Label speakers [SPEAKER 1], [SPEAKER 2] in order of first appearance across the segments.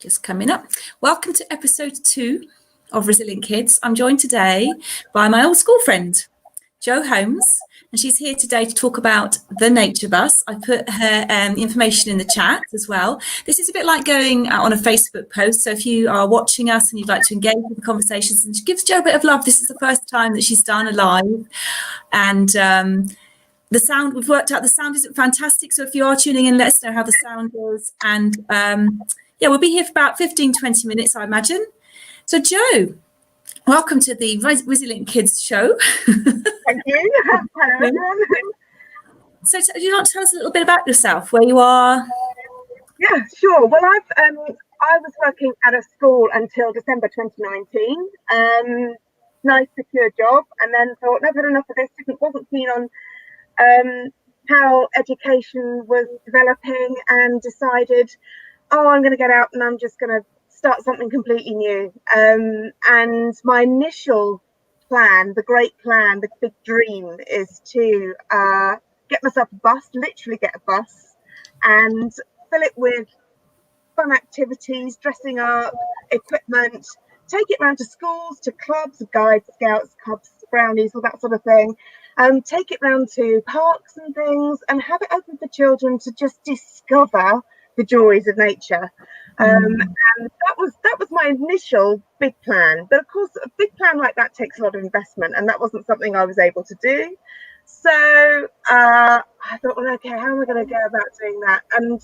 [SPEAKER 1] just coming up. Welcome to episode 2 of Resilient Kids. I'm joined today by my old school friend, Jo Holmes, and she's here today to talk about the Nature Bus. I put her information in the chat as well. This is a bit like going out on a Facebook post. So if you are watching us and you'd like to engage with the conversations, and give Jo a bit of love. This is the first time that she's done a live, and the sound, we've worked out the sound isn't fantastic. So if you are tuning in, let us know how the sound is. And yeah, we'll be here for about 15-20 minutes, I imagine. So Jo, welcome to the Resilient Kids show.
[SPEAKER 2] Thank you. Hello, everyone.
[SPEAKER 1] So do you want to tell us a little bit about yourself, where you are?
[SPEAKER 2] Yeah, sure. Well, I was working at a school until December 2019. Nice, secure job, and then thought, no, I've had enough of this. Wasn't keen on how education was developing, and decided, I'm going to get out and I'm just going to start something completely new. And my initial plan, the great plan, the big dream, is to get myself a bus, literally get a bus, and fill it with fun activities, dressing up, equipment, take it around to schools, to clubs, guides, scouts, cubs, brownies, all that sort of thing. Take it round to parks and things, and have it open for children to just discover the joys of nature. And that was my initial big plan. But of course, a big plan like that takes a lot of investment, and that wasn't something I was able to do. So I thought, well, okay, how am I going to go about doing that? And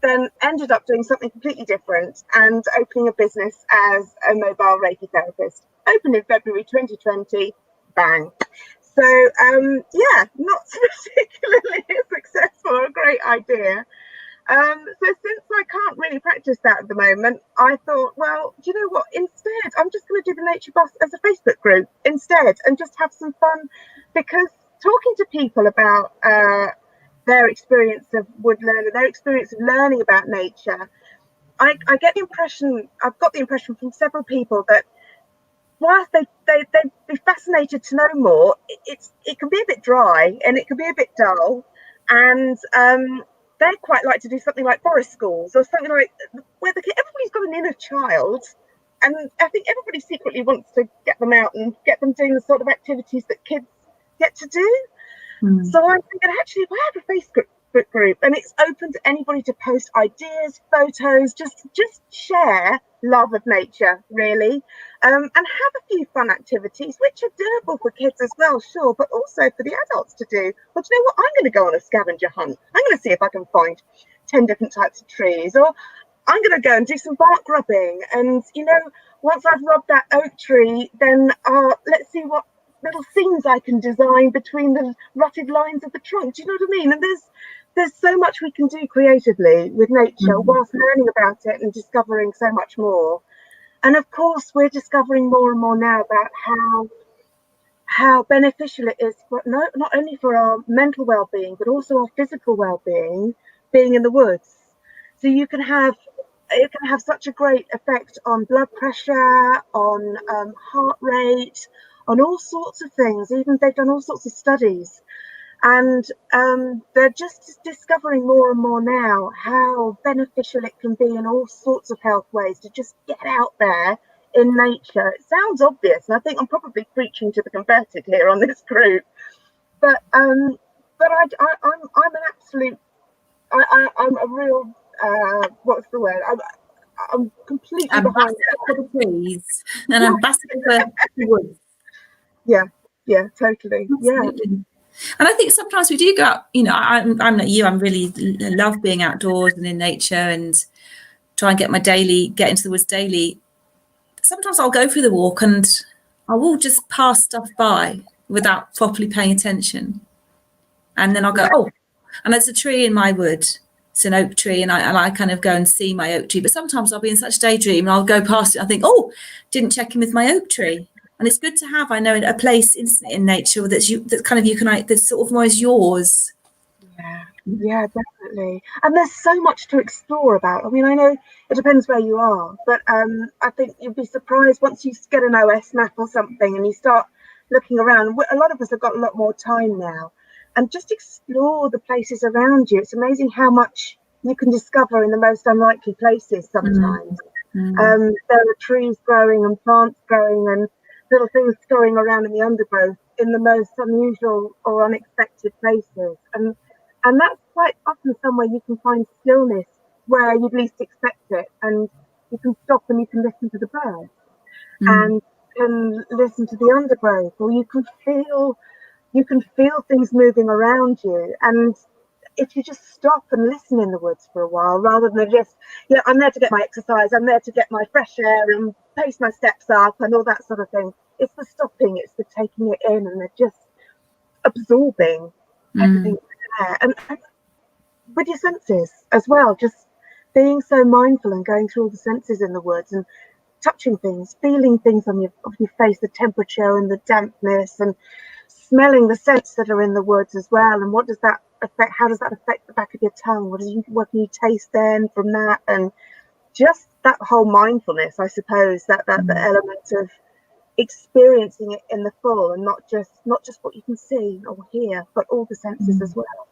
[SPEAKER 2] then ended up doing something completely different and opening a business as a mobile Reiki therapist. Opened in February 2020, bang. So yeah, not particularly successful, a great idea. So since I can't really practice that at the moment, I thought, well, do you know what? Instead, I'm just going to do the Nature Bus as a Facebook group instead, and just have some fun, because talking to people about their experience of woodland and their experience of learning about nature, I get the impression, I've got the impression from several people that whilst they'd be fascinated to know more, it can be a bit dry and it can be a bit dull, and they'd quite like to do something like forest schools or something like where everybody's got an inner child, and I think everybody secretly wants to get them out and get them doing the sort of activities that kids get to do. So I'm thinking, actually, if I have a Facebook group and it's open to anybody to post ideas, photos, just share love of nature, really, and have a few fun activities which are doable for kids as well, sure, but also for the adults to do. Well, do you know what? I'm going to go on a scavenger hunt. I'm going to see if I can find 10 different types of trees, or I'm going to go and do some bark rubbing. And, you know, once I've rubbed that oak tree, then let's see what little scenes I can design between the rutted lines of the trunk. Do you know what I mean? And there's so much we can do creatively with nature whilst learning about it and discovering so much more. And of course, we're discovering more and more now about how beneficial it is for not only for our mental well-being, but also our physical well-being, being in the woods. So it can have such a great effect on blood pressure, on heart rate, on all sorts of things. Even they've done all sorts of studies, and they're just discovering more and more now how beneficial it can be in all sorts of health ways to just get out there in nature. It sounds obvious, and I think I'm probably preaching to the converted here on this group, but I'm an absolute, I'm a real what's the word? I'm completely behind it.
[SPEAKER 1] For the trees, an ambassador for the woods.
[SPEAKER 2] Yeah, totally.
[SPEAKER 1] Absolutely. Yeah. And I think sometimes we do go out, you know, I'm like you, I'm really love being outdoors and in nature, and try and get into the woods daily. Sometimes I'll go for the walk and I will just pass stuff by without properly paying attention. And then I'll go, oh, and there's a tree in my wood. It's an oak tree, and I kind of go and see my oak tree. But sometimes I'll be in such daydream and I'll go past it. I think, oh, didn't check in with my oak tree. And it's good to have, I know, a place in nature that's sort of more as yours.
[SPEAKER 2] Yeah, definitely. And there's so much to explore about. I mean, I know it depends where you are, but I think you'd be surprised once you get an OS map or something and you start looking around. A lot of us have got a lot more time now, and just explore the places around you. It's amazing how much you can discover in the most unlikely places sometimes. There are trees growing and plants growing and little things scurrying around in the undergrowth in the most unusual or unexpected places. And that's quite often somewhere you can find stillness where you'd least expect it. And you can stop and you can listen to the birds and can listen to the undergrowth, or you can feel things moving around you. And if you just stop and listen in the woods for a while, rather than just, I'm there to get my exercise, I'm there to get my fresh air and pace my steps up and all that sort of thing. It's the stopping, it's the taking it in, and they're just absorbing everything there. And with your senses as well, just being so mindful and going through all the senses in the woods and touching things, feeling things on your face, the temperature and the dampness, and smelling the scents that are in the woods as well. And what does that affect? How does that affect the back of your tongue? What can you taste then from that? And just that whole mindfulness, I suppose, that the element of experiencing it in the full, and not just what you can see or hear, but all the senses as well.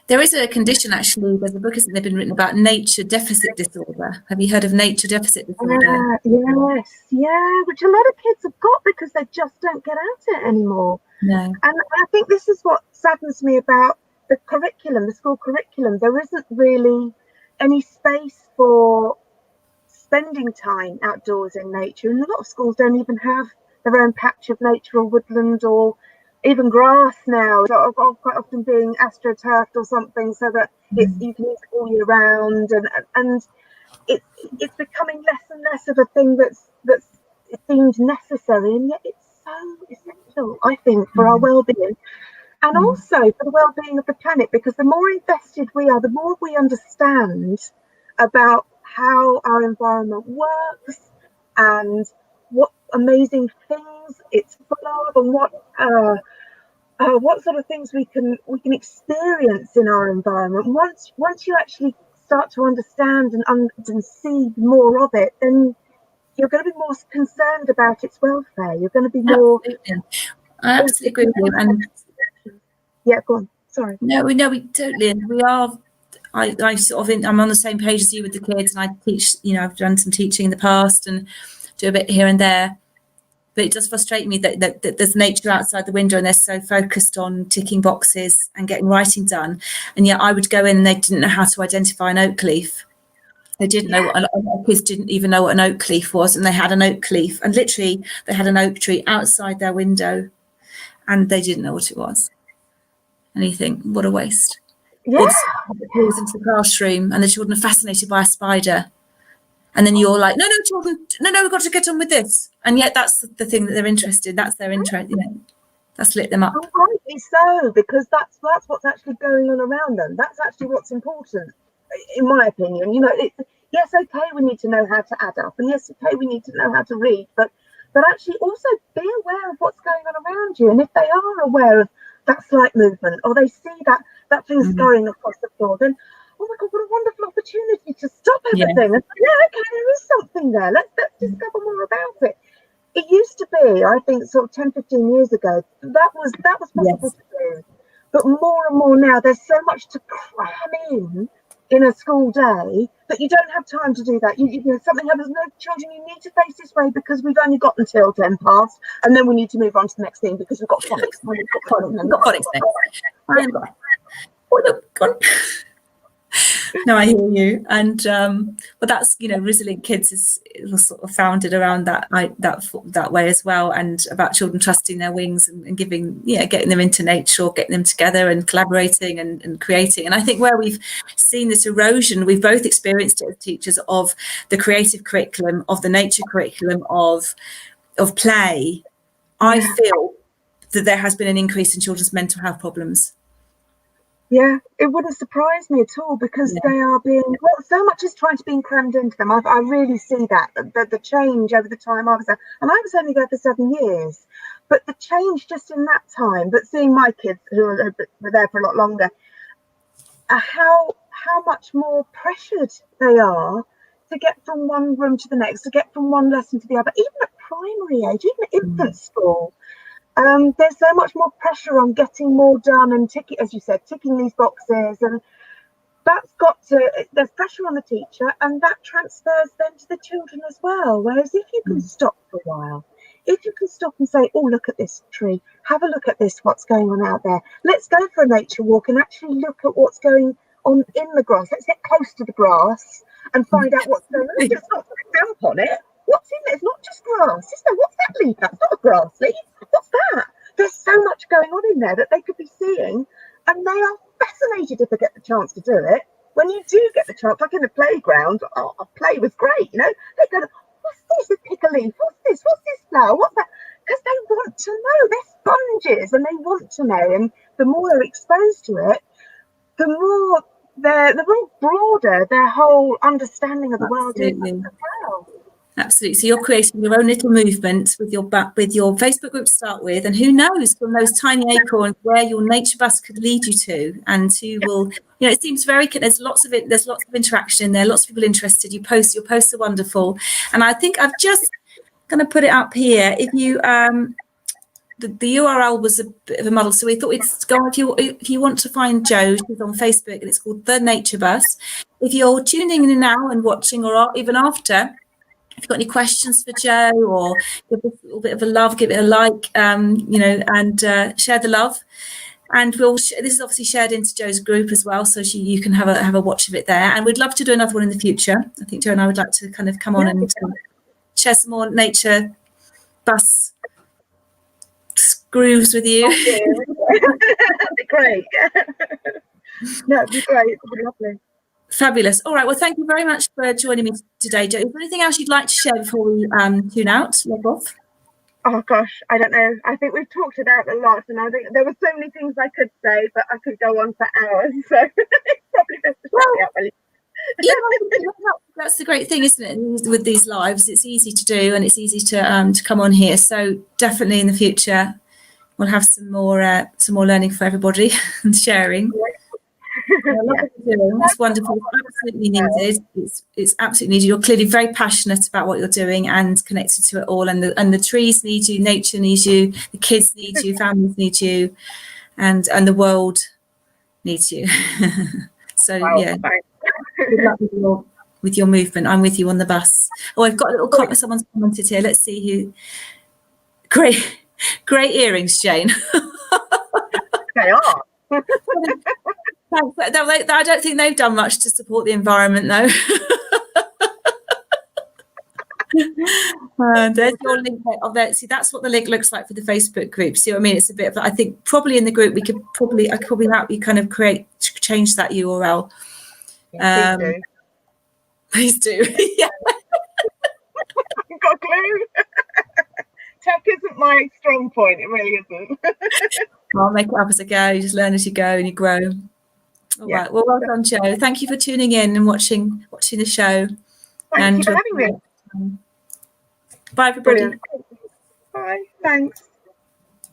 [SPEAKER 1] There is a condition, actually, there's a book, isn't there, been written about nature deficit disorder. Have you heard of nature deficit disorder?
[SPEAKER 2] Yes, which a lot of kids have got because they just don't get at it anymore.
[SPEAKER 1] No.
[SPEAKER 2] And I think this is what saddens me about the curriculum, the school curriculum. There isn't really any space for spending time outdoors in nature. And a lot of schools don't even have their own patch of nature or woodland or even grass now, or quite often being astroturfed or something, so that you can use it all year round, and it's becoming less and less of a thing that's deemed necessary, and yet it's so essential, I think, for our well-being, and also for the well-being of the planet, because the more invested we are, the more we understand about how our environment works and what amazing things it's full of, and what sort of things we can experience in our environment. Once you actually start to understand and see more of it, then you're going to be more concerned about its welfare. You're going to be more.
[SPEAKER 1] Absolutely. I absolutely agree with you. And
[SPEAKER 2] go on. Sorry.
[SPEAKER 1] No, we totally, and we are. I sort of I'm on the same page as you with the kids, and I teach. I've done some teaching in the past and do a bit here and there. But it does frustrate me that there's nature outside the window and they're so focused on ticking boxes and getting writing done. And yet I would go in and they didn't know how to identify an oak leaf. They didn't know what kids didn't even know what an oak leaf was. And they had an oak leaf, and literally they had an oak tree outside their window and they didn't know what it was. And you think, what a waste.
[SPEAKER 2] Yeah.
[SPEAKER 1] Or the calls into the classroom and the children are fascinated by a spider. And then you're like, no, children, no, we've got to get on with this. And yet that's the thing that they're interested in. That's their interest, that's lit them up.
[SPEAKER 2] Rightly so, because that's what's actually going on around them. That's actually what's important, in my opinion. Yes, okay, we need to know how to add up, and yes, okay, we need to know how to read, but actually also be aware of what's going on around you. And if they are aware of that slight movement, or they see that thing scurrying across the floor, then oh my God, what a wonderful opportunity to stop everything and say, okay, there is something there. Let's discover more about it. It used to be, I think, sort of 10, 15 years ago, that was possible to do. But more and more now, there's so much to cram in a school day that you don't have time to do that. Something happens, no, children, you need to face this way because we've only got until 10 past, and then we need to move on to the next thing because we've got phonics. We've got phonics next.
[SPEAKER 1] No, I hear you, and but that's Resilient Kids was sort of founded around that way as well, and about children trusting their wings and getting them into nature, getting them together and collaborating and creating. And I think where we've seen this erosion, we've both experienced it as teachers, of the creative curriculum, of the nature curriculum, of play. I feel that there has been an increase in children's mental health problems.
[SPEAKER 2] Yeah, it wouldn't surprise me at all, because they are so much is trying to be crammed into them. I really see that the change over the time I was there, and I was only there for 7 years, but the change just in that time. But seeing my kids who were there for a lot longer, how much more pressured they are to get from one room to the next, to get from one lesson to the other, even at primary age, even at infant school. There's so much more pressure on getting more done and ticking, as you said, ticking these boxes, and that's got to, there's pressure on the teacher, and that transfers then to the children as well. Whereas if you can stop for a while, if you can stop and say, oh, look at this tree, have a look at this, what's going on out there, let's go for a nature walk and actually look at what's going on in the grass, let's get close to the grass and find out what's going on. Just not put damp on it. What's in there? It's not just grass, is there? What's that leaf? That's not a grass leaf. What's that? There's so much going on in there that they could be seeing, and they are fascinated if they get the chance to do it. When you do get the chance, like in the playground, play was great, you know. They go, what's this? A pick a leaf. What's this? What's this flower? What's that? Because they want to know. They're sponges, and they want to know. And the more they're exposed to it, the more broader their whole understanding of the world is as well.
[SPEAKER 1] Absolutely. So you're creating your own little movement with your Facebook group to start with, and who knows from those tiny acorns where your nature bus could lead you to, and who will, you know, it seems very, there's lots of interaction in there, lots of people interested. Your posts are wonderful, and I think I've just going to put it up here. If you the URL was a bit of a muddle, so we thought we'd go, if you want to find Jo, she's on Facebook and it's called The Nature Bus. If you're tuning in now and watching, or even after, if you've got any questions for Jo, or give us a little bit of a love, give it a like, you know, and share the love. And this is obviously shared into Jo's group as well, so you can have a watch of it there. And we'd love to do another one in the future. I think Jo and I would like to kind of come on and share some more nature bus grooves with you.
[SPEAKER 2] That'd be great. That'd be great. It'd be lovely.
[SPEAKER 1] Fabulous. All right. Well, thank you very much for joining me today, Jo. Is there anything else you'd like to share before we tune out, log off?
[SPEAKER 2] Oh gosh, I don't know. I think we've talked about a lot, and I think there were so many things I could say, but I could go on for hours. So it's probably best to shut me up. Really.
[SPEAKER 1] Yeah, that's the great thing, isn't it? With these lives, it's easy to do, and it's easy to come on here. So definitely in the future, we'll have some more learning for everybody and sharing. It's wonderful. It's absolutely needed. It's absolutely needed. You're clearly very passionate about what you're doing and connected to it all. And the trees need you, nature needs you, the kids need you, families need you, and the world needs you. So yeah, good luck with your movement. I'm with you on the bus. Oh, I've got a little comment. Someone's commented here. Let's see who. Great earrings, Jane.
[SPEAKER 2] They are.
[SPEAKER 1] I don't think they've done much to support the environment, though. There's your link there. See, that's what the link looks like for the Facebook group. See what I mean? It's a bit of, I think probably in the group I could probably help you kind of change that URL. Please do. Yeah.
[SPEAKER 2] I've got a clue. Tech isn't my strong point. It really isn't.
[SPEAKER 1] I'll make it up as I go. You just learn as you go and you grow. All right. Well done, Jo. Thank you for tuning in and watching the show.
[SPEAKER 2] Thank you for having me.
[SPEAKER 1] Bye, everybody.
[SPEAKER 2] Brilliant. Bye. Thanks.